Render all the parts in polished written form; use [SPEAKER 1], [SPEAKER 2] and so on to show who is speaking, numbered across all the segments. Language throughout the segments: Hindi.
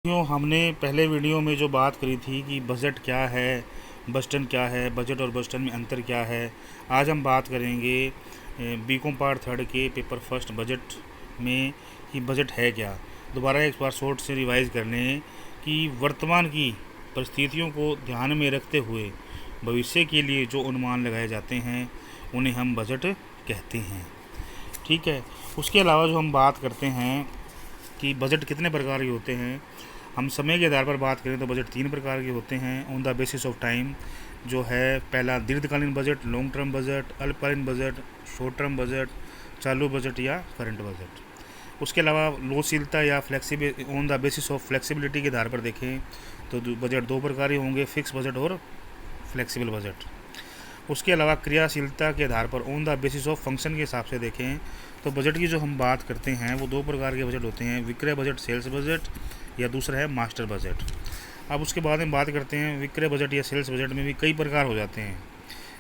[SPEAKER 1] हमने पहले वीडियो में जो बात करी थी कि बजट क्या है, बजटन क्या है, बजट और बजटन में अंतर क्या है। आज हम बात करेंगे बीकॉम पार्ट थर्ड के पेपर फर्स्ट बजट में कि बजट है क्या। दोबारा एक बार शॉर्ट से रिवाइज़ कर लें कि वर्तमान की परिस्थितियों को ध्यान में रखते हुए भविष्य के लिए जो अनुमान लगाए जाते हैं उन्हें हम बजट कहते हैं। ठीक है। उसके अलावा जो हम बात करते हैं कि बजट कितने प्रकार के होते हैं, हम समय के आधार पर बात करें तो बजट 3 प्रकार के होते हैं on the basis of time. जो है पहला दीर्घकालीन बजट, लॉन्ग टर्म बजट, अल्पकालीन बजट, शॉर्ट टर्म बजट, चालू बजट या करंट बजट। उसके अलावा लोचशीलता या फ्लेक्सिबिल on the basis of flexibility के आधार पर देखें तो बजट 2 प्रकार के होंगे, फिक्स बजट और फ्लेक्सिबल बजट। उसके अलावा क्रियाशीलता के आधार पर on the basis of function के हिसाब से देखें तो बजट की जो हम बात करते हैं वो 2 प्रकार के बजट होते हैं, विक्रय बजट, सेल्स बजट, या दूसरा है मास्टर बजट। अब उसके बाद में बात करते हैं विक्रय बजट या सेल्स बजट में भी कई प्रकार हो जाते हैं।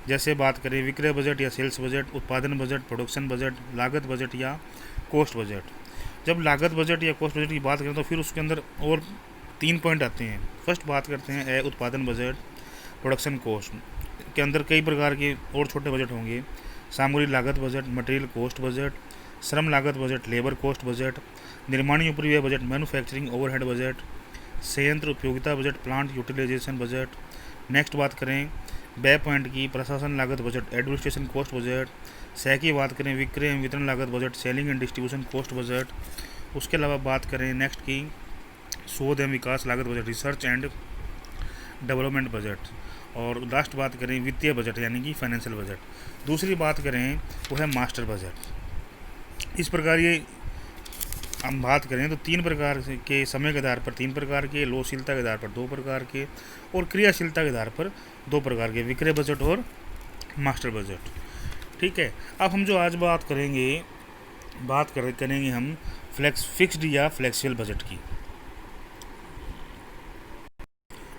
[SPEAKER 1] जैसे बात करें विक्रय बजट या सेल्स बजट, उत्पादन बजट, प्रोडक्शन बजट, लागत बजट या कॉस्ट बजट। जब लागत बजट या कॉस्ट बजट की बात करें तो फिर उसके अंदर और 3 पॉइंट आते हैं। फर्स्ट बात करते हैं उत्पादन बजट, प्रोडक्शन कॉस्ट के अंदर कई प्रकार के और छोटे बजट होंगे। सामग्री लागत बजट, मटेरियल कॉस्ट बजट, श्रम लागत बजट, लेबर कॉस्ट बजट, निर्माणी उपरिव्यय बजट, मैन्युफैक्चरिंग ओवरहेड बजट, संयंत्र उपयोगिता budget, plant utilisation budget. Next बात करें व्यय पॉइंट की, प्रशासन लागत बजट, एडमिनिस्ट्रेशन कॉस्ट बजट। सह की बात करें विक्रय एवं वितरण लागत budget, selling and distribution cost budget. उसके अलावा बात करें नेक्स्ट की शोध एवं विकास लागत budget, research and development budget. और लास्ट बात करें वित्तीय बजट यानी कि फाइनेंशियल बजट। दूसरी बात करें वो है मास्टर बजट। इस प्रकार ये हम बात करें तो 3 प्रकार के समय के आधार पर 3 प्रकार के, लोचशीलता के आधार पर 2 प्रकार के और क्रियाशीलता के आधार पर 2 प्रकार के, विक्रय बजट और मास्टर बजट। ठीक है। अब हम जो आज बात करेंगे करेंगे हम फिक्स्ड या फ्लेक्सिबल बजट की।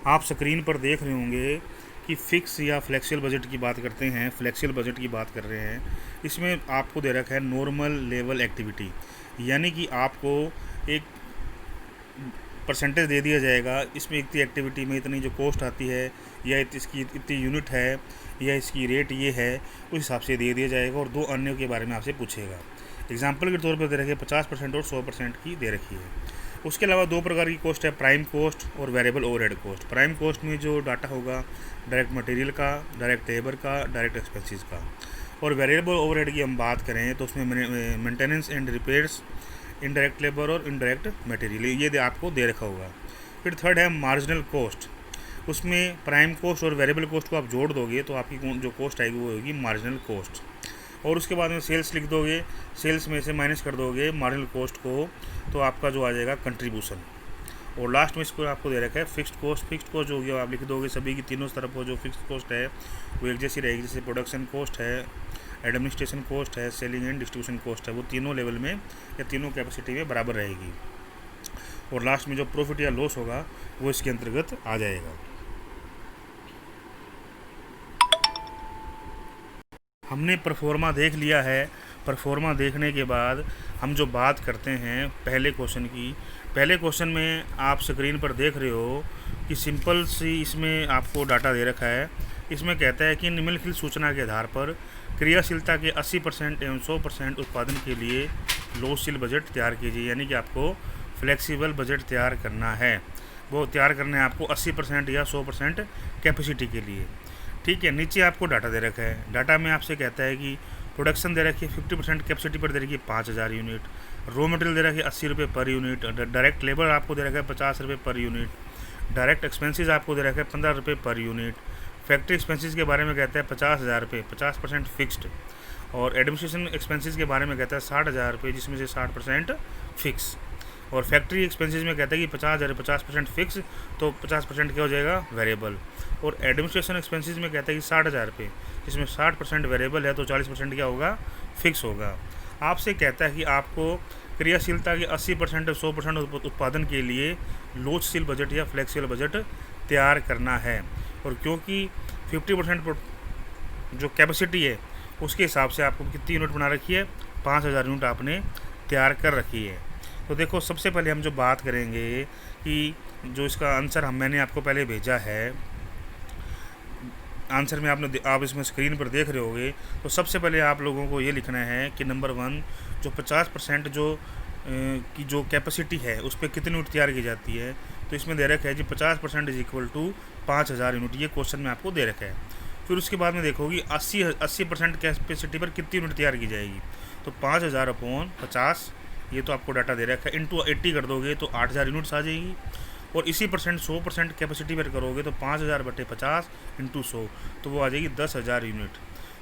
[SPEAKER 1] आप स्क्रीन पर देख रहे होंगे कि फिक्स या फ्लेक्सिबल बजट की बात करते हैं, फ्लेक्सिबल बजट की बात कर रहे हैं। इसमें आपको दे रखा है नॉर्मल लेवल एक्टिविटी, यानी कि आपको एक परसेंटेज दे दिया जाएगा, इसमें इतनी एक्टिविटी में इतनी जो कॉस्ट आती है या इसकी इतनी यूनिट है या इसकी रेट ये है, उस हिसाब से दे दिया जाएगा और 2 अन्य के बारे में आपसे पूछेगा। एग्जाम्पल के तौर पर दे रखे 50% और 100% की दे रखी है। उसके अलावा 2 प्रकार की कॉस्ट है, प्राइम कॉस्ट और variable overhead cost. Prime cost में जो डाटा होगा डायरेक्ट मटेरियल का, डायरेक्ट लेबर का, डायरेक्ट एक्सपेंसेस का। और वेरिएबल ओवरहेड की हम बात करें तो उसमें maintenance and repairs, indirect labour और इनडायरेक्ट मटेरियल, ये आपको दे रखा होगा। फिर थर्ड है मार्जिनल कॉस्ट। उसमें प्राइम कॉस्ट और वेरिएबल कॉस्ट को आप जोड़ दोगे तो आपकी जो कॉस्ट आएगी वो होगी मार्जिनल कॉस्ट। और उसके बाद में सेल्स लिख दोगे, सेल्स में से माइनस कर दोगे मार्जिनल कॉस्ट को, तो आपका जो आ जाएगा कंट्रीब्यूशन। और लास्ट में इसको आपको दे रखा है फिक्स्ड कॉस्ट। फिक्स्ड कॉस्ट जो होगी आप लिख दोगे सभी की तीनों तरफ जो फिक्स्ड कॉस्ट है वो एक जैसी रहेगी। जैसे प्रोडक्शन कॉस्ट है, एडमिनिस्ट्रेशन कॉस्ट है, सेलिंग एंड डिस्ट्रीब्यूशन कॉस्ट है, वो तीनों लेवल में या तीनों कैपेसिटी में बराबर रहेगी। और लास्ट में जो प्रॉफिट या लॉस होगा वो इसके अंतर्गत आ जाएगा। हमने परफॉर्मा देख लिया है। परफॉर्मा देखने के बाद हम जो बात करते हैं पहले क्वेश्चन की। पहले क्वेश्चन में आप स्क्रीन पर देख रहे हो कि सिंपल सी इसमें आपको डाटा दे रखा है। इसमें कहता है कि निम्नलिखित सूचना के आधार पर क्रियाशीलता के 80% एवं 100% उत्पादन के लिए लोचशील बजट तैयार कीजिए। यानी कि आपको फ्लेक्सिबल बजट तैयार करना है। वो तैयार करना है आपको 80% या 100% कैपेसिटी के लिए। ठीक है। नीचे आपको डाटा दे रखा है। डाटा में आपसे कहता है कि प्रोडक्शन दे रखी है 50% कैपेसिटी पर दे रखी है 5000 यूनिट, रॉ मटेरियल दे रखी है 80 रुपये पर यूनिट, डायरेक्ट लेबर आपको दे रखा है 50 रुपये पर यूनिट, डायरेक्ट एक्सपेंसेस आपको दे रखा है 15 रुपये पर यूनिट, फैक्ट्री एक्सपेंसेस के बारे में कहता है 50,000 रुपये, 50% फिक्स्ड। और एडमिनिस्ट्रेशन एक्सपेंसेस के बारे में कहता है 60,000 रुपये, जिसमें से 60% फिक्स। और फैक्ट्री एक्सपेंसेस में कहता है कि 50,000 50% फिक्स, तो 50% क्या हो जाएगा वेरिएबल। और एडमिनिस्ट्रेशन एक्सपेंसेस में कहता है कि 60,000 रुपये, जिसमें 60% वेरिएबल है, तो 40% क्या होगा फिक्स होगा। आपसे कहता है कि आपको क्रियाशीलता के 80% और 100% उत्पादन के लिए लोचशील बजट या फ्लेक्सिबल बजट तैयार करना है। और क्योंकि 50% जो कैपेसिटी है उसके हिसाब से आपको कितनी यूनिट बना रखी है, 5000 यूनिट आपने तैयार कर रखी है। तो देखो सबसे पहले हम जो बात करेंगे कि जो इसका आंसर मैंने आपको पहले भेजा है, आंसर में आप इसमें स्क्रीन पर देख रहे होगे। तो सबसे पहले आप लोगों को ये लिखना है कि नंबर 1 जो 50% की जो कैपेसिटी है उस पर कितनी यूनिट तैयार की जाती है। तो इसमें दे रखा है जी 50% इज इक्वल टू 5000 यूनिट, ये क्वेश्चन में आपको दे रखा है। फिर उसके बाद में देखोगी 80% कैपेसिटी पर कितनी यूनिट तैयार की जाएगी। तो 5000 अपॉन 50, ये तो आपको डाटा दे रखा है, इंटू 80 कर दोगे तो 8000 यूनिट्स आ जाएगी। और इसी 100% कैपेसिटी पर करोगे तो 5000 बटे 50 इंटू 100, तो वो आ जाएगी 10,000 यूनिट।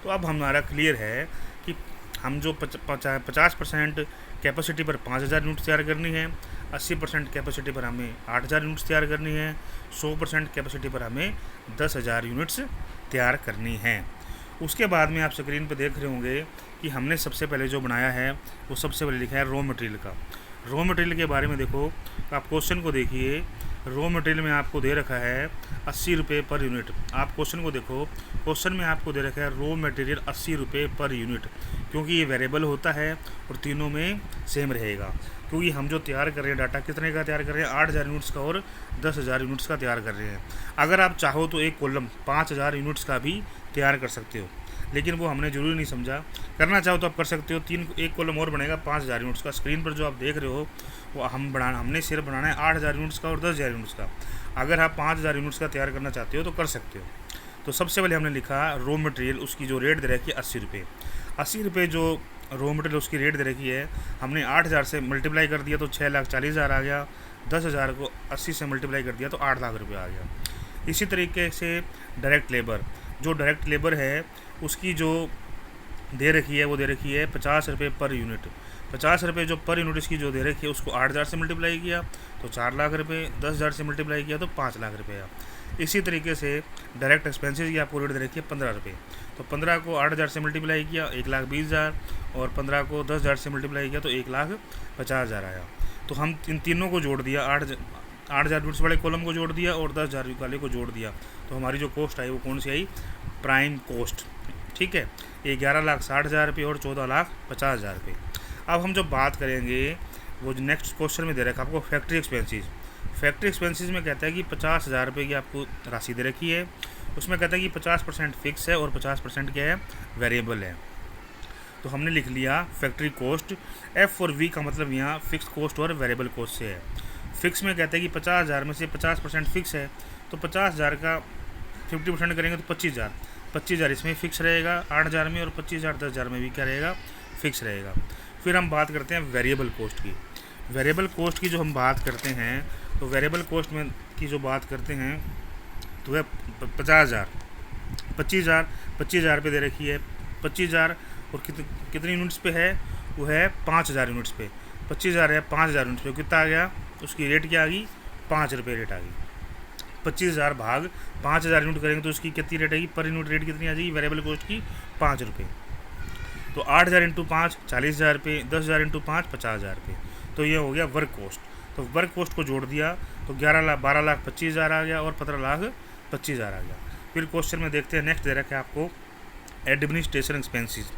[SPEAKER 1] तो अब हमारा क्लियर है कि हम जो 50% कैपेसिटी पर 5000 यूनिट तैयार करनी है, 80% कैपेसिटी पर हमें 8000 यूनिट्स तैयार करनी है, 100% कैपेसिटी पर हमें 10,000 यूनिट्स तैयार करनी है। उसके बाद में आप स्क्रीन पर देख रहे होंगे कि हमने सबसे पहले जो बनाया है वो सबसे पहले लिखा है रॉ मटेरियल का। रॉ मटेरियल के बारे में देखो, आप क्वेश्चन को देखिए, रॉ मटेरियल में आपको दे रखा है 80 रुपये पर यूनिट। आप क्वेश्चन को देखो, क्वेश्चन में आपको दे रखा है रॉ मटेरियल 80 रुपये पर यूनिट, क्योंकि ये वेरिएबल होता है और तीनों में सेम रहेगा। क्योंकि हम जो तैयार कर रहे हैं डाटा कितने का तैयार कर रहे हैं, 8000 यूनिट्स का और 10,000 यूनिट्स का तैयार कर रहे हैं। अगर आप चाहो तो एक कॉलम 5000 यूनिट्स का भी तैयार कर सकते हो, लेकिन वो हमने ज़रूरी नहीं समझा। करना चाहो तो आप कर सकते हो, एक कॉलम और बनेगा 5000 यूनिट्स का। स्क्रीन पर जो आप देख रहे हो वो हमने सिर्फ बनाना है 8000 यूनिट्स का और 10,000 यूनिट्स का। अगर आप 5000 यूनिट्स का तैयार करना चाहते हो तो कर सकते हो। तो सबसे पहले हमने लिखा रॉ मटेरियल, उसकी जो रेट दे रखी है 80 रुपये। 80 रुपये जो रॉ मटेरियल उसकी रेट दे रखी है, हमने 8000 से मल्टीप्लाई कर दिया तो 6,40,000 आ गया। 10,000 को 80 से मल्टीप्लाई कर दिया तो 8 लाख रुपये आ गया। इसी तरीके से डायरेक्ट लेबर, जो डायरेक्ट लेबर है उसकी जो दे रखी है वो दे रखी है 50 रुपये पर यूनिट। 50 रुपये जो पर यूनिट इसकी जो दे रखी है उसको 8000 से मल्टीप्लाई किया तो 4 लाख रुपये, 10,000 से मल्टीप्लाई किया तो 5 लाख रुपये। इसी तरीके से डायरेक्ट एक्सपेंसेस की आपको रेट दे रखी है 15 रुपये। तो 15 को 8000 से मल्टीप्लाई किया 1,20,000, और 15 को 10,000 से मल्टीप्लाई किया तो 1,50,000 आया। तो हम इन तीनों को जोड़ दिया, 8,000 यूनिट्स वाले कॉलम को जोड़ दिया और 10,000 वाले को जोड़ दिया, तो हमारी जो कॉस्ट आई वो कौन सी आई, प्राइम कॉस्ट। ठीक है, ये 11,60,000 रुपये और 14,50,000 रुपये। अब हम जो बात करेंगे वो नेक्स्ट क्वेश्चन में दे रखा है आपको फैक्ट्री एक्सपेंसेस। फैक्ट्री एक्सपेंसेस में कहता है कि 50,000 रुपये की आपको राशि दे रखी है। उसमें कहता है कि 50% फिक्स है और 50% क्या है, वेरिएबल है। तो हमने लिख लिया फैक्ट्री कॉस्ट। एफ और वी का मतलब यहाँ फिक्स कॉस्ट और वेरिएबल कॉस्ट से है। फिक्स में कहते हैं कि 50,000 में से 50% फिक्स है, तो 50,000 का 50% करेंगे तो 25,000। 25,000 इसमें फिक्स रहेगा 8,000 में, और 25,000 10,000 में भी क्या रहेगा, फिक्स रहेगा। फिर हम बात करते हैं वेरिएबल कॉस्ट की। वेरिएबल कॉस्ट की जो हम बात करते हैं, तो वेरिएबल कॉस्ट में की जो बात करते हैं तो है 50,000, 25,000 रुपये दे रखी है। 25,000 और कितनी यूनिट्स पे है, वो है 5,000 यूनिट्स पे। 25,000 है 5,000 यूनिट्स पे, कितना आ गया, उसकी रेट क्या आ गई, 5 रुपये रेट आ गई। 25,000 भाग 5,000 यूनिट करेंगे तो उसकी कितनी रेट आएगी, पर यूनिट रेट कितनी आ जाएगी वेरिएबल कॉस्ट की, 5 रुपये। तो 8,000 इंटू 5 40,000 रुपये, 10,000 इंटू 5 50,000 रुपये। तो ये हो गया वर्क कॉस्ट। तो वर्क कॉस्ट को जोड़ दिया तो 12,25,000 आ गया और 15,25,000 आ गया। फिर क्वेश्चन में देखते हैं, नेक्स्ट दे रखा है आपको एडमिनिस्ट्रेशन एक्सपेंसेस।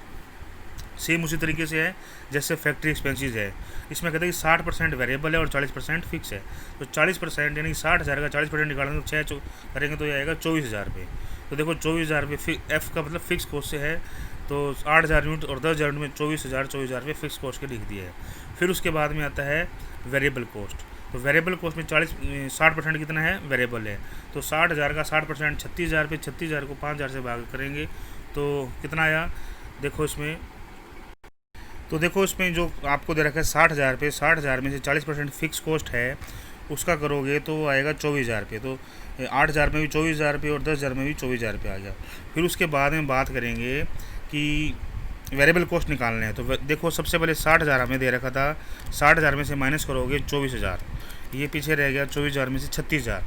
[SPEAKER 1] सेम उसी तरीके से है जैसे फैक्ट्री एक्सपेंसेस है। इसमें कहते हैं कि 60% वेरिएबल है और 40% फिक्स है। तो 40% यानी 60,000 का 40% निकालेंगे तो 6 करेंगे तो ये आएगा 24,000 रुपये। तो देखो 24,000 रुपये एफ का मतलब फिक्स कॉस्ट से है, तो 8,000 यूनिट और 10,000 यूनिट में 24,000 रुपये फिक्स कॉस्ट के लिख दिए है। फिर उसके बाद में आता है वेरिएबल कॉस्ट। तो वेरिएबल कॉस्ट में 60% कितना है, वेरिएबल है। तो 60,000 का 60% 36,000 रुपये, 36,000 को 5,000 से भाग करेंगे तो कितना आया, देखो इसमें जो आपको दे रखा है 60,000 रुपये, 60,000 में से 40% फिक्स कॉस्ट है उसका करोगे तो वो आएगा 24,000 रुपये। तो 8,000 में भी 24,000 रुपये और 10,000 में भी 24,000 रुपये आ गया। फिर उसके बाद में बात करेंगे कि वेरिएबल कॉस्ट निकालने हैं। तो देखो सबसे पहले 60,000 हमें दे रखा था, 60,000 में से माइनस करोगे 24,000, ये पीछे रह गया 24,000 में से 36,000।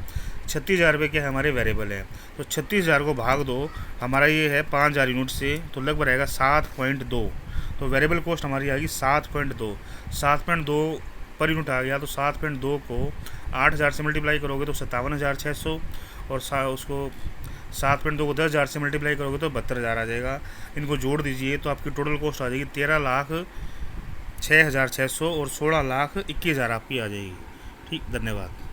[SPEAKER 1] 36,000 रुपये के हमारे वेरिएबल है, तो 36,000 को भाग दो, हमारा ये है 5,000 यूनिट से, तो लगभग रहेगा 7.2। तो वेरिएबल कॉस्ट हमारी आएगी 7.2। 7.2 पर यूनिट आ गया। तो 7.2 को 8,000 से मल्टीप्लाई करोगे तो 57,600, और उसको 7.2 को 10,000 से मल्टीप्लाई करोगे तो 72,000 आ जाएगा। इनको जोड़ दीजिए तो आपकी टोटल कॉस्ट आ जाएगी 6,600 और 16,21,000 आपकी आ जाएगी। ठीक, धन्यवाद।